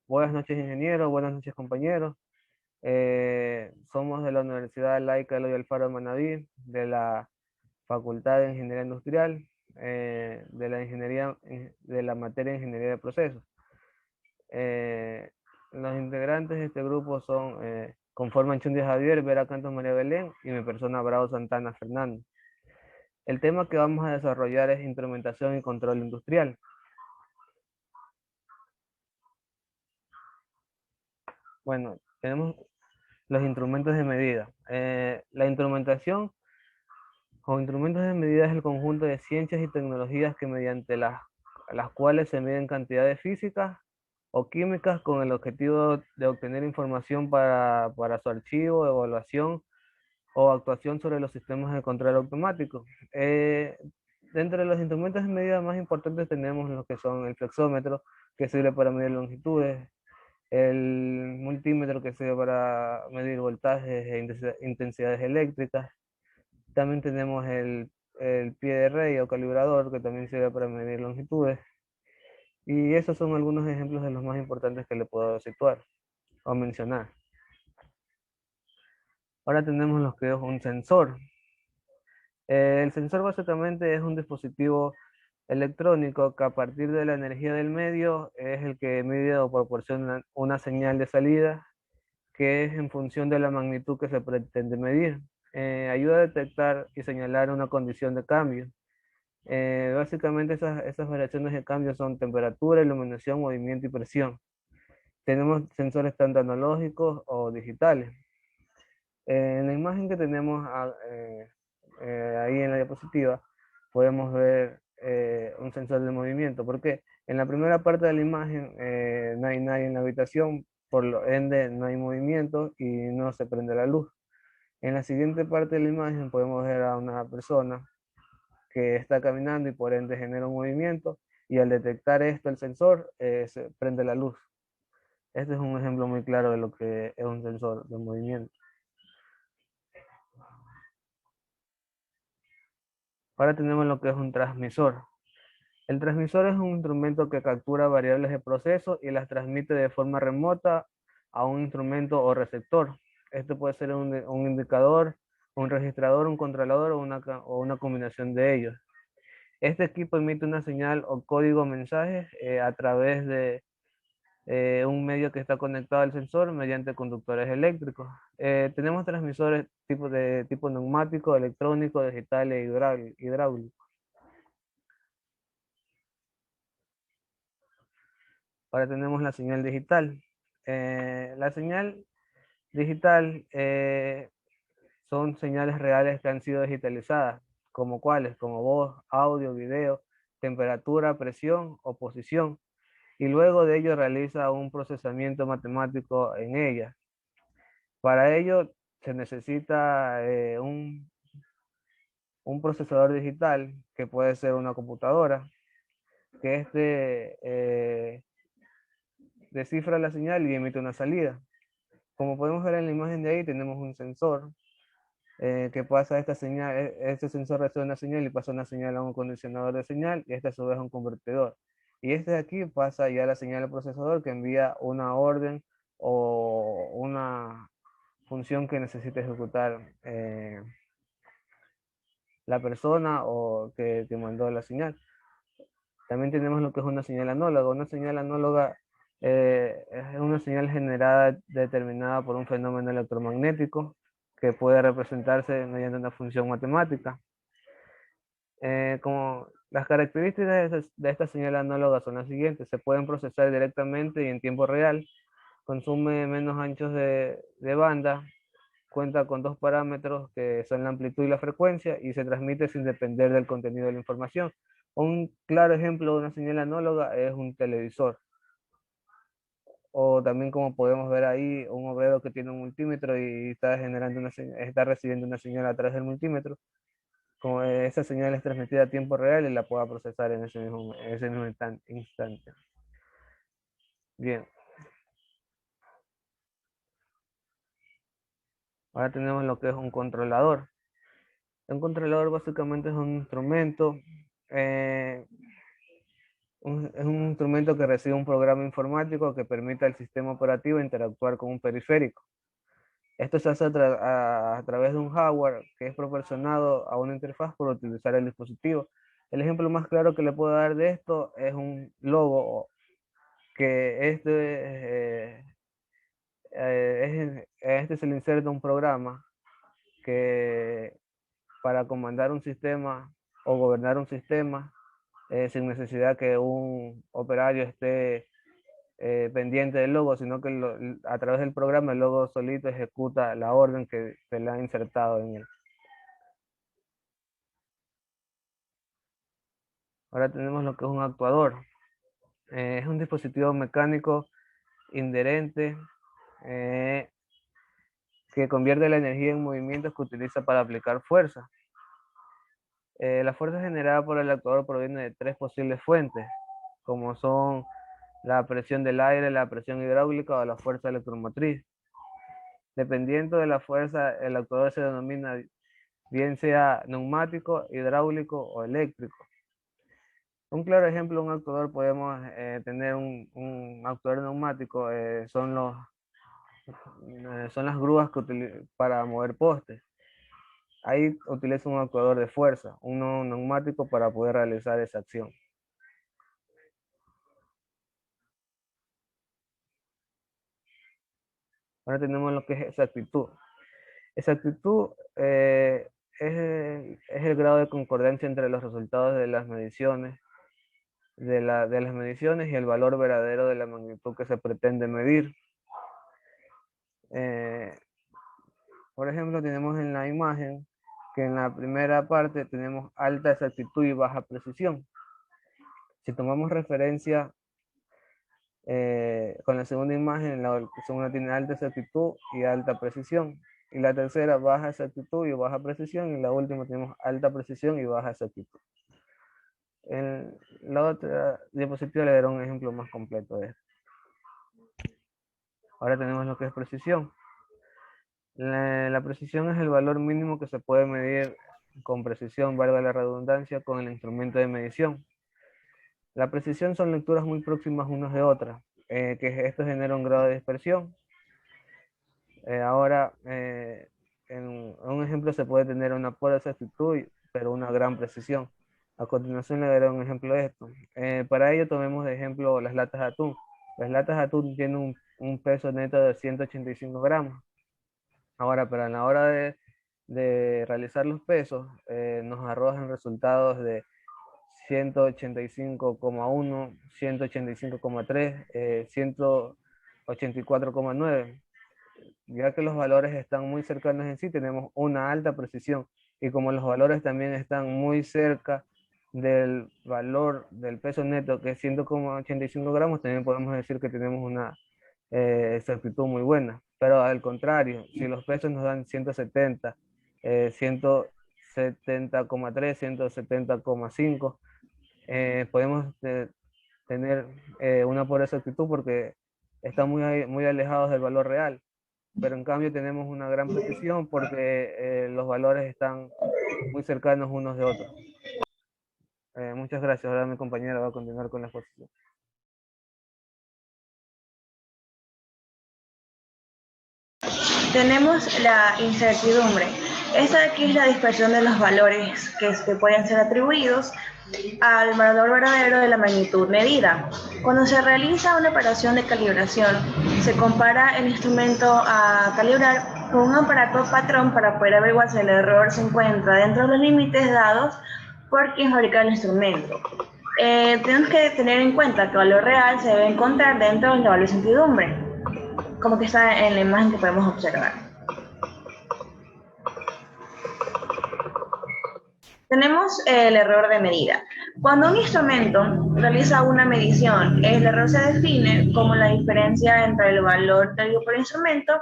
Buenas noches, ingeniero. Buenas noches, compañeros. Somos de la Universidad Laica Eloy Alfaro Manaví, de la Facultad de Ingeniería Industrial, de la materia de Ingeniería de Procesos. Eh, los integrantes de este grupo conforman Chundi Javier, Vera Cantos María Belén y mi persona Bravo Santana Fernando. El tema que vamos a desarrollar es instrumentación y control industrial. Bueno, tenemos los instrumentos de medida. La instrumentación o instrumentos de medida es el conjunto de ciencias y tecnologías que mediante las cuales se miden cantidades físicas o químicas con el objetivo de obtener información para su archivo, evaluación o actuación sobre los sistemas de control automático. Dentro de los instrumentos de medida más importantes tenemos los que son el flexómetro, que sirve para medir longitudes, el multímetro, que sirve para medir voltajes e intensidades eléctricas. También tenemos el pie de rey o calibrador, que también sirve para medir longitudes. Y esos son algunos ejemplos de los más importantes que le puedo situar o mencionar. Ahora tenemos lo que es un sensor. El sensor básicamente es un dispositivo electrónico que, a partir de la energía del medio, es el que mide o proporciona una señal de salida que es en función de la magnitud que se pretende medir. Ayuda a detectar y señalar una condición de cambio. Básicamente esas variaciones de cambio son temperatura, iluminación, movimiento y presión. Tenemos sensores tanto analógicos o digitales. En la imagen que tenemos ahí en la diapositiva, podemos ver un sensor de movimiento, porque en la primera parte de la imagen no hay nadie en la habitación, por lo ende no hay movimiento y no se prende la luz. En la siguiente parte de la imagen podemos ver a una persona que está caminando y por ende genera un movimiento, y al detectar esto el sensor se prende la luz. Este es un ejemplo muy claro de lo que es un sensor de movimiento. Ahora tenemos lo que es un transmisor. El transmisor es un instrumento que captura variables de proceso y las transmite de forma remota a un instrumento o receptor. Esto puede ser un indicador, un registrador, un controlador o una combinación de ellos. Este equipo emite una señal o código mensajes a través de un medio que está conectado al sensor mediante conductores eléctricos. Tenemos transmisores de tipo neumático, electrónico, digital e hidráulico. Ahora tenemos la señal digital. La señal digital son señales reales que han sido digitalizadas, como cuáles, como voz, audio, video, temperatura, presión o posición, y luego de ello realiza un procesamiento matemático en ella. Para ello se necesita un procesador digital, que puede ser una computadora, que descifra la señal y emite una salida. Como podemos ver en la imagen de ahí, tenemos un sensor que pasa esta señal. Este sensor recibe una señal y pasa una señal a un condicionador de señal, y este a su vez a un convertidor. Y este de aquí pasa ya la señal al procesador, que envía una orden o una función que necesita ejecutar la persona o que mandó la señal. También tenemos lo que es una señal análoga. Una señal análoga es una señal generada determinada por un fenómeno electromagnético que puede representarse mediante una función matemática. Como las características de esta señal análoga son las siguientes: se pueden procesar directamente y en tiempo real, consume menos anchos de banda, cuenta con dos parámetros que son la amplitud y la frecuencia, y se transmite sin depender del contenido de la información. Un claro ejemplo de una señal análoga es un televisor. O también, como podemos ver ahí, un obrero que tiene un multímetro y está generando está recibiendo una señal a través del multímetro. Como esa señal es transmitida a tiempo real y la pueda procesar en ese mismo instante. Bien, ahora tenemos lo que es un controlador. Un controlador básicamente es un instrumento, eh, Es un instrumento que recibe un programa informático que permite al sistema operativo interactuar con un periférico. Esto se hace a través de un hardware que es proporcionado a una interfaz por utilizar el dispositivo. El ejemplo más claro que le puedo dar de esto es un logo que este se le inserta un programa que para comandar un sistema o gobernar un sistema sin necesidad que un operario esté pendiente del logo, sino que a través del programa el logo solito ejecuta la orden que se le ha insertado en él. Ahora tenemos lo que es un actuador. Es un dispositivo mecánico inherente eh, que convierte la energía en movimientos que utiliza para aplicar fuerza. La fuerza generada por el actuador proviene de tres posibles fuentes, como son la presión del aire, la presión hidráulica o la fuerza electromotriz. Dependiendo de la fuerza, el actuador se denomina bien sea neumático, hidráulico o eléctrico. Un claro ejemplo de un actuador podemos tener un actuador neumático, son las grúas que para mover postes. Ahí utiliza un actuador de fuerza, uno neumático para poder realizar esa acción. Ahora tenemos lo que es exactitud. Exactitud es el grado de concordancia entre los resultados de las mediciones, de las mediciones y el valor verdadero de la magnitud que se pretende medir. Por ejemplo, tenemos en la imagen que en la primera parte tenemos alta exactitud y baja precisión. Si tomamos referencia con la segunda imagen, la segunda tiene alta exactitud y alta precisión. Y la tercera, baja exactitud y baja precisión. Y la última tenemos alta precisión y baja exactitud. En la otra diapositiva le daré un ejemplo más completo de esto. Ahora tenemos lo que es precisión. La precisión es el valor mínimo que se puede medir con precisión, valga la redundancia, con el instrumento de medición. La precisión son lecturas muy próximas unas de otras, que esto genera un grado de dispersión. Ahora, en un ejemplo se puede tener una pobre exactitud, pero una gran precisión. A continuación le daré un ejemplo de esto. Para ello tomemos de ejemplo las latas de atún. Las latas de atún tienen un peso neto de 185 gramos. Ahora, pero a la hora de realizar los pesos, nos arrojan resultados de 185,1, 185,3, 184,9. Ya que los valores están muy cercanos en sí, tenemos una alta precisión. Y como los valores también están muy cerca del valor del peso neto, que es 100,85 gramos, también podemos decir que tenemos una exactitud muy buena. Pero al contrario, si los pesos nos dan 170, 170,3, 170,5, podemos tener una pobre exactitud porque están muy alejados del valor real. Pero en cambio tenemos una gran precisión porque los valores están muy cercanos unos de otros. Muchas gracias. Ahora mi compañera va a continuar con la exposición. Tenemos la incertidumbre. Esta de aquí es la dispersión de los valores que pueden ser atribuidos al valor verdadero de la magnitud medida. Cuando se realiza una operación de calibración, se compara el instrumento a calibrar con un aparato patrón para poder averiguar si el error se encuentra dentro de los límites dados por quien fabrica el instrumento. Tenemos que tener en cuenta que el valor real se debe encontrar dentro del valor de incertidumbre, como que está en la imagen que podemos observar. Tenemos el error de medida. Cuando un instrumento realiza una medición, el error se define como la diferencia entre el valor medido por el instrumento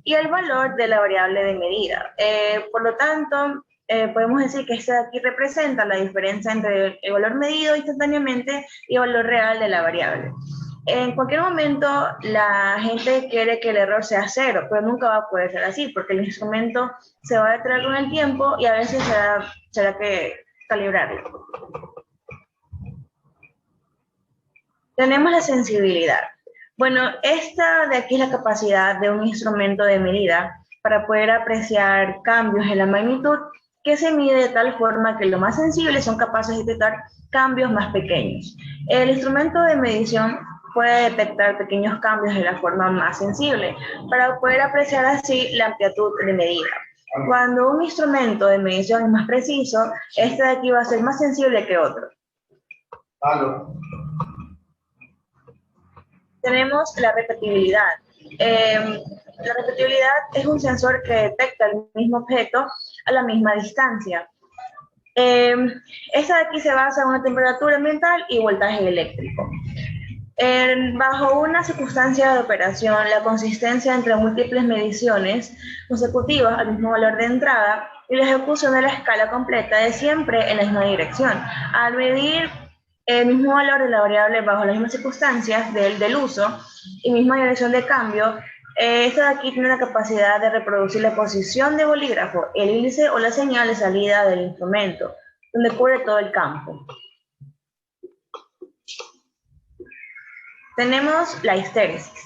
y el valor de la variable de medida. Por lo tanto, podemos decir que este de aquí representa la diferencia entre el valor medido instantáneamente y el valor real de la variable. En cualquier momento la gente quiere que el error sea cero, pero nunca va a poder ser así porque el instrumento se va a detener con el tiempo y a veces será que calibrarlo. Tenemos la sensibilidad. Bueno, esta de aquí es la capacidad de un instrumento de medida para poder apreciar cambios en la magnitud que se mide de tal forma que los más sensibles son capaces de detectar cambios más pequeños. El instrumento de medición puede detectar pequeños cambios de la forma más sensible para poder apreciar así la amplitud de medida. Cuando un instrumento de medición es más preciso, este de aquí va a ser más sensible que otro. Tenemos la repetibilidad. La repetibilidad es un sensor que detecta el mismo objeto a la misma distancia. Eh, esta de aquí se basa en una temperatura ambiental y voltaje eléctrico. Bajo una circunstancia de operación, la consistencia entre múltiples mediciones consecutivas al mismo valor de entrada y la ejecución de la escala completa es siempre en la misma dirección. Al medir el mismo valor de la variable bajo las mismas circunstancias del uso y misma dirección de cambio, esta de aquí tiene la capacidad de reproducir la posición de bolígrafo, el índice o la señal de salida del instrumento, donde cubre todo el campo. Tenemos la histéresis.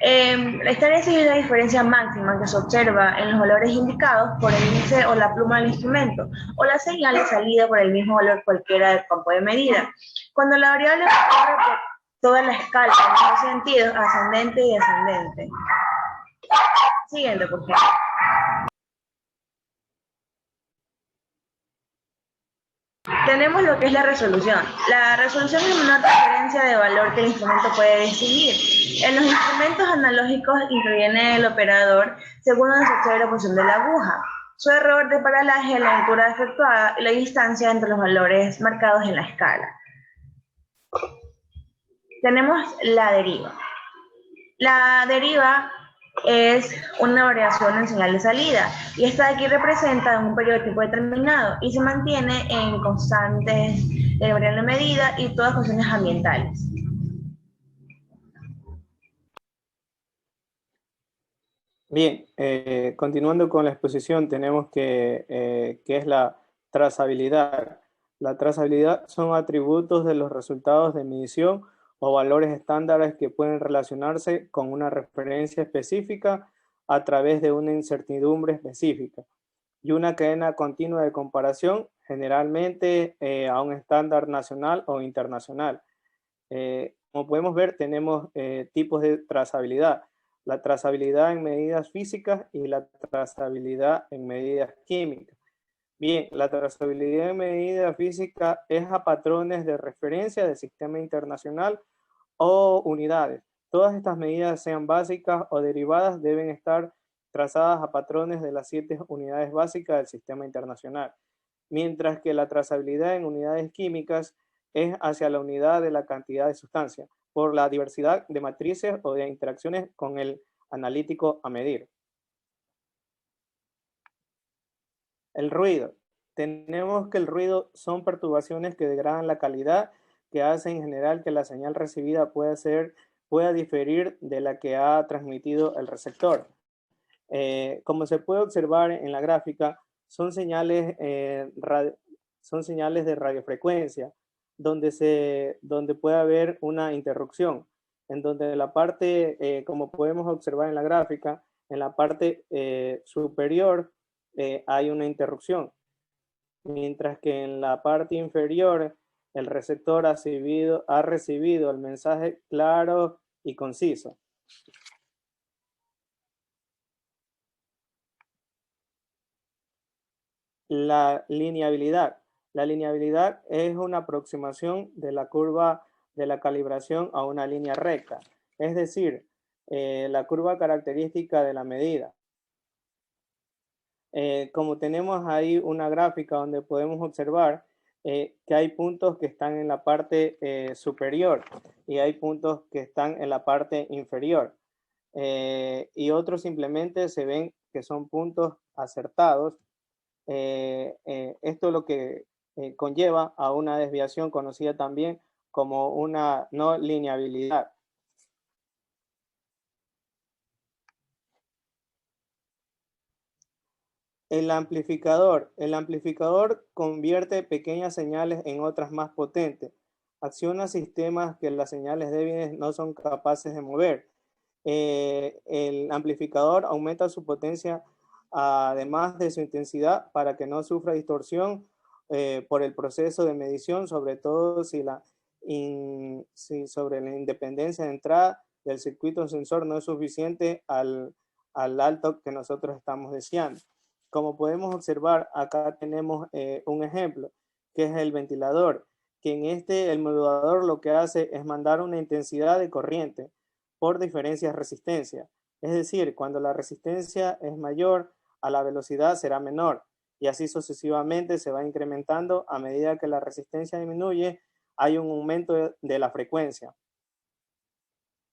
La histéresis es la diferencia máxima que se observa en los valores indicados por el índice o la pluma del instrumento, o la señal de salida por el mismo valor cualquiera del campo de medida. Cuando la variable corre por toda la escala en los sentidos ascendente y descendente. Siguiente, por favor. Tenemos lo que es la resolución. La resolución es una referencia de valor que el instrumento puede distinguir. En los instrumentos analógicos interviene el operador según donde se observa la posición de la aguja, su error de paralaje, la altura efectuada y la distancia entre los valores marcados en la escala. Tenemos la deriva. La deriva es una variación en señal de salida y esta de aquí representa un periodo de tiempo determinado y se mantiene en constantes de variable medida y todas cuestiones ambientales. Bien, continuando con la exposición, tenemos que es la trazabilidad. La trazabilidad son atributos de los resultados de medición o valores estándares que pueden relacionarse con una referencia específica a través de una incertidumbre específica y una cadena continua de comparación, generalmente a un estándar nacional o internacional. Como podemos ver, tenemos tipos de trazabilidad. La trazabilidad en medidas físicas y la trazabilidad en medidas químicas. Bien, la trazabilidad en medida física es a patrones de referencia del sistema internacional o unidades. Todas estas medidas, sean básicas o derivadas, deben estar trazadas a patrones de las 7 unidades básicas del sistema internacional, mientras que la trazabilidad en unidades químicas es hacia la unidad de la cantidad de sustancia, por la diversidad de matrices o de interacciones con el analítico a medir. El ruido. Tenemos que el ruido son perturbaciones que degradan la calidad, que hacen en general que la señal recibida pueda diferir de la que ha transmitido el receptor. Como se puede observar en la gráfica, son señales de radiofrecuencia, donde puede haber una interrupción, en donde la parte, como podemos observar en la gráfica, en la parte superior hay una interrupción, mientras que en la parte inferior el receptor ha recibido el mensaje claro y conciso. La lineabilidad. La lineabilidad es una aproximación de la curva de la calibración a una línea recta, es decir, la curva característica de la medida. Como tenemos ahí una gráfica donde podemos observar que hay puntos que están en la parte superior y hay puntos que están en la parte inferior. Y otros simplemente se ven que son puntos acertados. Esto es lo que conlleva a una desviación conocida también como una no lineabilidad. El amplificador convierte pequeñas señales en otras más potentes. acciona sistemas que las señales débiles no son capaces de mover. El amplificador aumenta su potencia además de su intensidad para que no sufra distorsión por el proceso de medición, sobre todo si sobre la independencia de entrada del circuito sensor no es suficiente al alto que nosotros estamos deseando. Como podemos observar, acá tenemos un ejemplo, que es el ventilador, que en el modulador lo que hace es mandar una intensidad de corriente por diferencias de resistencia. Es decir, cuando la resistencia es mayor, a la velocidad será menor, y así sucesivamente se va incrementando a medida que la resistencia disminuye, hay un aumento de la frecuencia.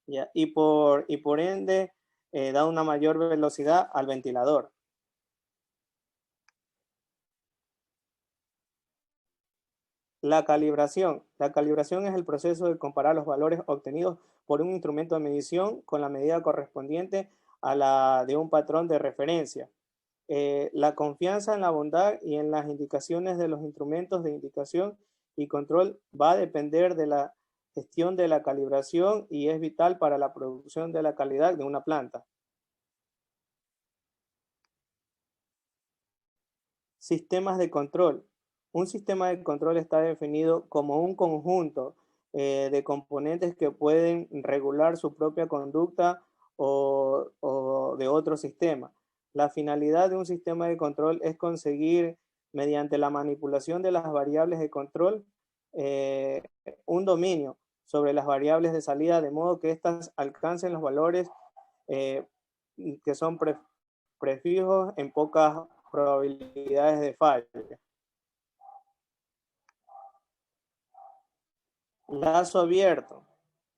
¿Ya? Y por ende, da una mayor velocidad al ventilador. La calibración. La calibración es el proceso de comparar los valores obtenidos por un instrumento de medición con la medida correspondiente a la de un patrón de referencia. La confianza en la bondad y en las indicaciones de los instrumentos de indicación y control va a depender de la gestión de la calibración y es vital para la producción de la calidad de una planta. Sistemas de control. Un sistema de control está definido como un conjunto de componentes que pueden regular su propia conducta o de otro sistema. La finalidad de un sistema de control es conseguir, mediante la manipulación de las variables de control, un dominio sobre las variables de salida, de modo que éstas alcancen los valores que son prefijos en pocas probabilidades de falla. Lazo abierto.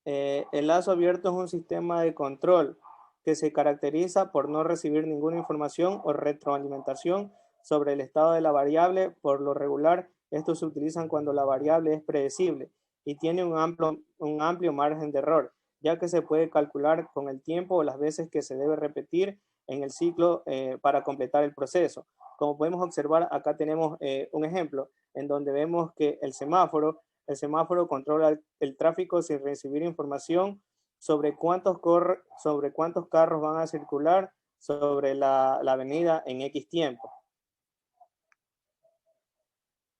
El lazo abierto es un sistema de control que se caracteriza por no recibir ninguna información o retroalimentación sobre el estado de la variable. Por lo regular, estos se utilizan cuando la variable es predecible y tiene un amplio margen de error, ya que se puede calcular con el tiempo o las veces que se debe repetir en el ciclo para completar el proceso. Como podemos observar, acá tenemos un ejemplo en donde vemos que el semáforo controla el tráfico sin recibir información sobre cuántos carros van a circular sobre la avenida en X tiempo.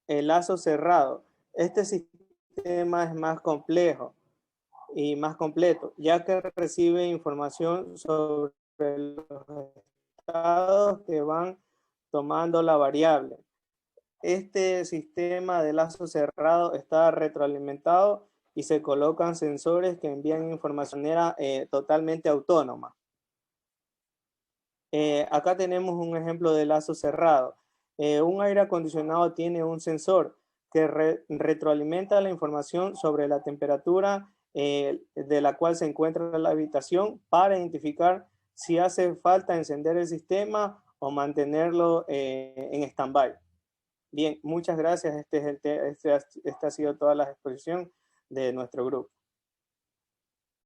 El lazo cerrado. Este sistema es más complejo y más completo, ya que recibe información sobre los estados que van tomando la variable. Este sistema de lazo cerrado está retroalimentado y se colocan sensores que envían información de manera totalmente autónoma. Acá tenemos un ejemplo de lazo cerrado. Un aire acondicionado tiene un sensor que retroalimenta la información sobre la temperatura de la cual se encuentra la habitación para identificar si hace falta encender el sistema o mantenerlo en stand-by. Bien, muchas gracias. Esta ha sido toda la exposición de nuestro grupo.